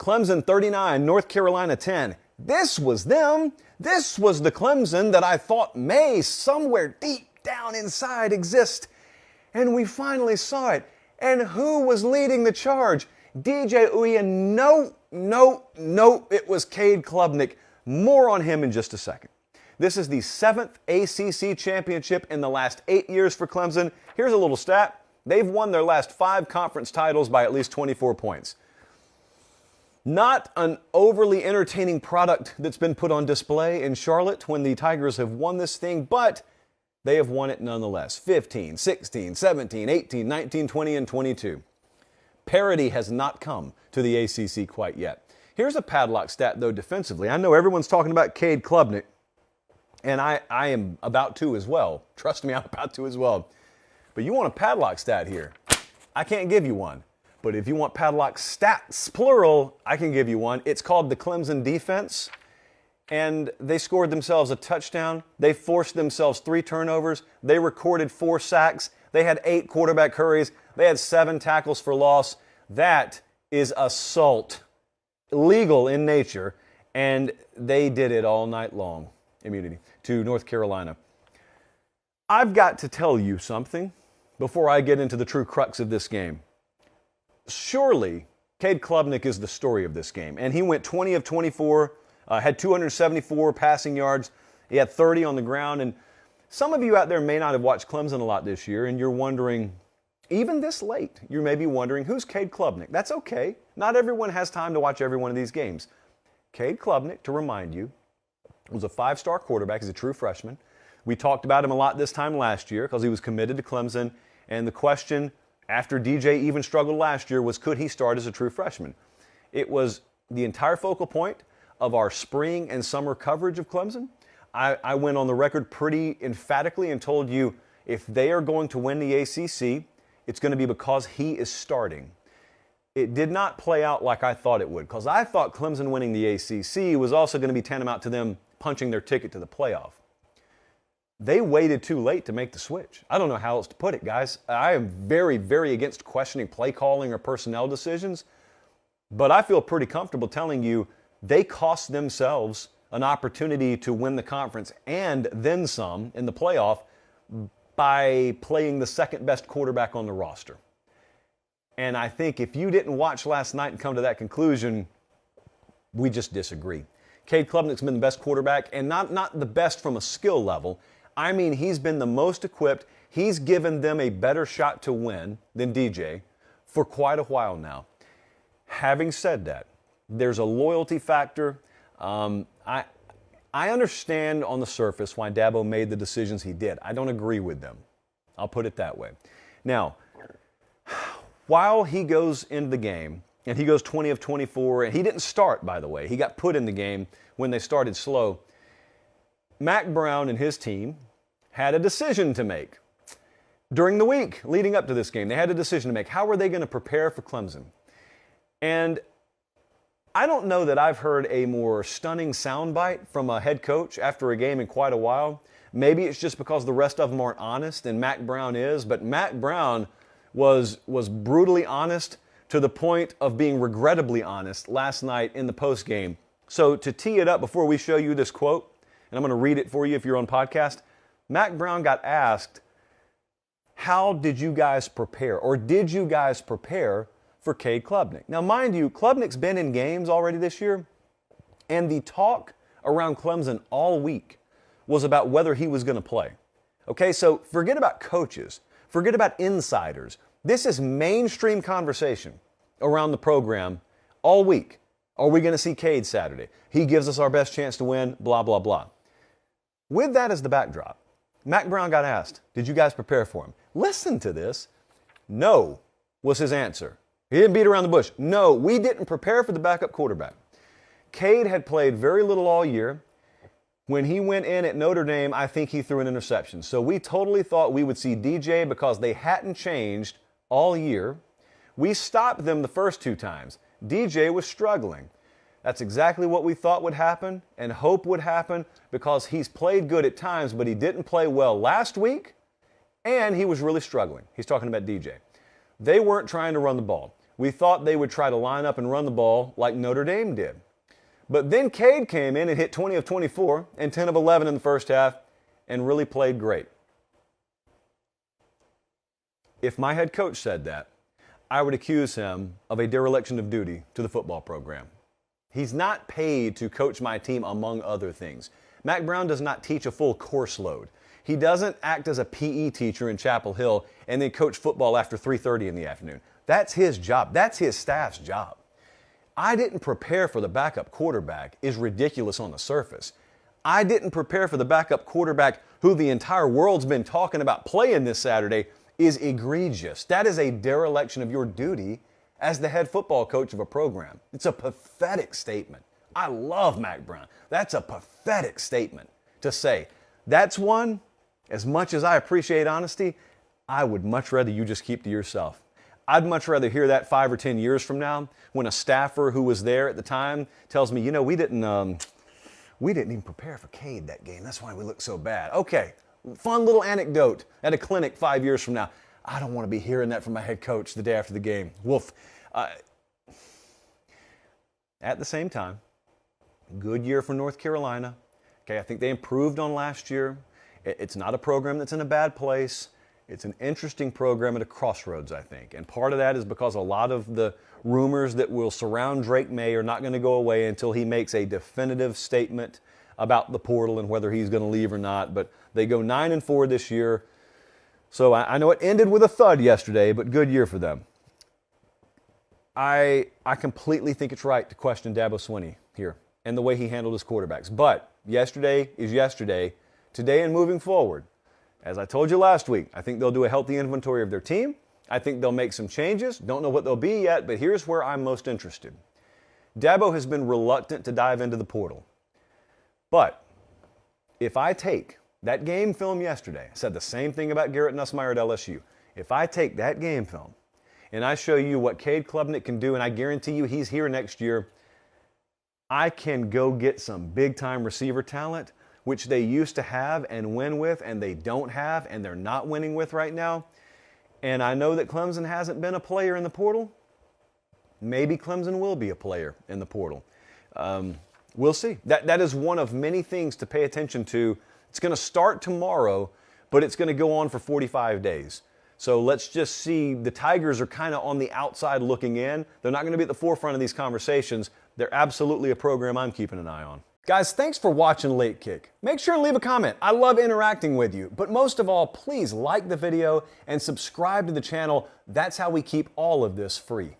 Clemson 39, North Carolina 10. This was them. This was the Clemson that I thought may somewhere deep down inside exist. And we finally saw it. And who was leading the charge? DJ Uya. No. It was Cade Klubnik. More on him in just a second. This is the 7th ACC championship in the last 8 years for Clemson. Here's a little stat. They've won their last 5 conference titles by at least 24 points. Not an overly entertaining product that's been put on display in Charlotte when the Tigers have won this thing, but they have won it nonetheless. 15, 16, 17, 18, 19, 20, and 22. Parity has not come to the ACC quite yet. Here's a padlock stat, though, defensively. I know everyone's talking about Cade Klubnik, and I am about to as well. Trust me, I'm about to as well. But you want a padlock stat here. I can't give you one. But if you want padlock stats, plural, I can give you one. It's called the Clemson defense. And they scored themselves a touchdown. They forced themselves 3 turnovers. They recorded 4 sacks. They had 8 quarterback hurries. They had 7 tackles for loss. That is assault, legal in nature. And they did it all night long, immunity, to North Carolina. I've got to tell you something before I get into the true crux of this game. Surely, Cade Klubnik is the story of this game. And he went 20 of 24, had 274 passing yards. He had 30 on the ground. And some of you out there may not have watched Clemson a lot this year, and you're wondering, even this late, you may be wondering, who's Cade Klubnik? That's okay. Not everyone has time to watch every one of these games. Cade Klubnik, to remind you, was a 5-star quarterback. He's a true freshman. We talked about him a lot this time last year because he was committed to Clemson. And the question after DJ even struggled last year was, could he start as a true freshman? It was the entire focal point of our spring and summer coverage of Clemson. I went on the record pretty emphatically and told you if they are going to win the ACC, it's going to be because he is starting. It did not play out like I thought it would, because I thought Clemson winning the ACC was also going to be tantamount to them punching their ticket to the playoff. They waited too late to make the switch. I don't know how else to put it, guys. I am very, very against questioning play calling or personnel decisions, but I feel pretty comfortable telling you they cost themselves an opportunity to win the conference and then some in the playoff by playing the second best quarterback on the roster. And I think if you didn't watch last night and come to that conclusion, we just disagree. Cade Klubnik's been the best quarterback, and not the best from a skill level. I mean, he's been the most equipped. He's given them a better shot to win than DJ for quite a while now. Having said that, there's a loyalty factor. I understand on the surface why Dabo made the decisions he did. I don't agree with them. I'll put it that way. Now, while he goes into the game, and he goes 20 of 24, and he didn't start, by the way. He got put in the game when they started slow. Mack Brown and his team had a decision to make. During the week leading up to this game, they had a decision to make. How were they going to prepare for Clemson? And I don't know that I've heard a more stunning soundbite from a head coach after a game in quite a while. Maybe it's just because the rest of them aren't honest, and Mack Brown is, but Mack Brown was brutally honest to the point of being regrettably honest last night in the postgame. So to tee it up before we show you this quote, and I'm going to read it for you if you're on podcast, Mack Brown got asked, how did you guys prepare, or did you guys prepare for Cade Klubnik? Now, mind you, Klubnik's been in games already this year, and the talk around Clemson all week was about whether he was going to play. Okay, so forget about coaches, forget about insiders. This is mainstream conversation around the program all week. Are we going to see Cade Saturday? He gives us our best chance to win, blah, blah, blah. With that as the backdrop, Mack Brown got asked, did you guys prepare for him? Listen to this. No was his answer. He didn't beat around the bush. No, we didn't prepare for the backup quarterback. Cade had played very little all year. When he went in at Notre Dame, I think he threw an interception. So we totally thought we would see DJ because they hadn't changed all year. We stopped them the first 2 times. DJ was struggling. That's exactly what we thought would happen and hope would happen because he's played good at times, but he didn't play well last week, and he was really struggling. He's talking about DJ. They weren't trying to run the ball. we thought they would try to line up and run the ball like Notre Dame did. But then Cade came in and hit 20 of 24 and 10 of 11 in the first half and really played great. If my head coach said that, I would accuse him of a dereliction of duty to the football program. He's not paid to coach my team, among other things. Mack Brown does not teach a full course load. He doesn't act as a PE teacher in Chapel Hill and then coach football after 3:30 in the afternoon. That's his job. That's his staff's job. I didn't prepare for the backup quarterback is ridiculous on the surface. I didn't prepare for the backup quarterback who the entire world's been talking about playing this Saturday is egregious. That is a dereliction of your duty as the head football coach of a program. It's a pathetic statement. I love Mack Brown. That's a pathetic statement to say. That's one, as much as I appreciate honesty, I would much rather you just keep to yourself. I'd much rather hear that 5 or 10 years from now when a staffer who was there at the time tells me, we didn't even prepare for Cade that game. That's why we look so bad. Okay, fun little anecdote at a clinic 5 years from now. I don't want to be hearing that from my head coach the day after the game. Woof. At the same time, good year for North Carolina. Okay, I think they improved on last year. It's not a program that's in a bad place. It's an interesting program at a crossroads, I think. And part of that is because a lot of the rumors that will surround Drake May are not going to go away until he makes a definitive statement about the portal and whether he's going to leave or not. But they go 9-4 this year. So I know it ended with a thud yesterday, but good year for them. I completely think it's right to question Dabo Swinney here and the way he handled his quarterbacks. But yesterday is yesterday. Today and moving forward, as I told you last week, I think they'll do a healthy inventory of their team. I think they'll make some changes. Don't know what they'll be yet, but here's where I'm most interested. Dabo has been reluctant to dive into the portal. But if I take that game film yesterday, I said the same thing about Garrett Nussmeier at LSU. If I take that game film and I show you what Cade Klubnik can do, and I guarantee you he's here next year, I can go get some big-time receiver talent, which they used to have and win with, and they don't have, and they're not winning with right now. And I know that Clemson hasn't been a player in the portal. Maybe Clemson will be a player in the portal. We'll see. That is one of many things to pay attention to. It's going to start tomorrow, but it's going to go on for 45 days. So let's just see. The Tigers are kind of on the outside looking in. They're not going to be at the forefront of these conversations. They're absolutely a program I'm keeping an eye on. Guys, thanks for watching Late Kick. Make sure and leave a comment. I love interacting with you. But most of all, please like the video and subscribe to the channel. That's how we keep all of this free.